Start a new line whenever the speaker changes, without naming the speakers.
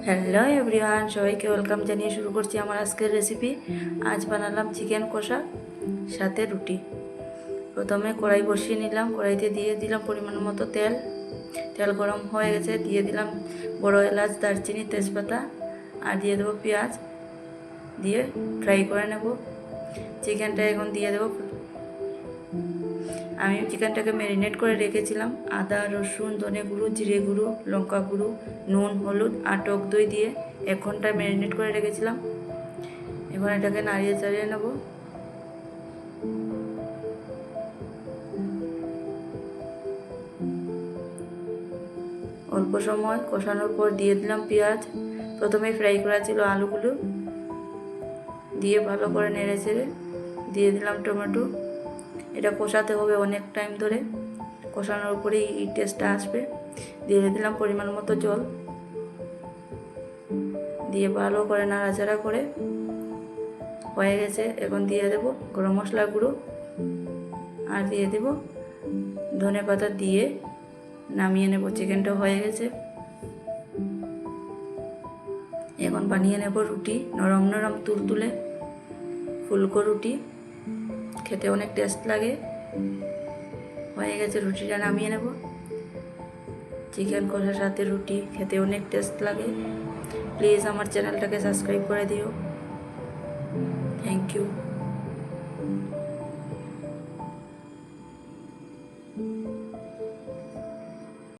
Hello everyone, সবাইকে welcome জানিয়ে শুরু করছি আমার আজকের রেসিপি। আজ বানালাম চিকেন কষা সাথে রুটি। প্রথমে কড়াই বসিয়ে নিলাম, কড়াইতে দিয়ে দিলাম পরিমাণ মতো তেল। তেল গরম হয়ে গেছে, দিয়ে দিলাম বড় এলাচ, দারচিনি, তেজপাতা আর দিয়ে দেবো পেঁয়াজ। দিয়ে ফ্রাই করে নেব। চিকেনটা এখন দিয়ে দেবো। আমি চিকেনটাকে ম্যারিনেট করে রেখেছিলাম আদা, রসুন, ধনে গুঁড়ো, জিরে গুঁড়ো, লঙ্কা গুঁড়ো, নুন, হলুদ আর টক দই দিয়ে 1 ঘন্টা ম্যারিনেট করে রেখেছিলাম। এখন এটাকে নাড়িয়ে চাড়িয়ে নেব। অল্প সময় কষানোর পর দিয়ে দিলাম পেঁয়াজ। প্রথমে ফ্রাই করা ছিল আলুগুলো, দিয়ে ভালো করে নেড়ে চেড়ে দিয়ে দিলাম টমেটো। এটা কষাতে হবে অনেক টাইম ধরে, কষানোর উপরেই এই টেস্টটা আসবে। দিয়ে দিলাম পরিমাণ মতো জল, দিয়ে ভালো করে নাড়াচাড়া করে হয়ে গেছে। এখন দিয়ে দেব গরম মশলা গুঁড়ো আর দিয়ে দেব ধনে পাতা, দিয়ে নামিয়ে নেব। চিকেনটা হয়ে গেছে। এখন বানিয়ে নেব রুটি, নরম নরম তুলতুলে ফুলকো রুটি, খেতে অনেক টেস্ট লাগে। হয়ে গেছে, রুটিটা নামিয়ে নেব। চিকেন কষার সাথে রুটি খেতে অনেক টেস্ট লাগে। প্লিজ আমার চ্যানেলটাকে সাবস্ক্রাইব করে দিও। Thank you.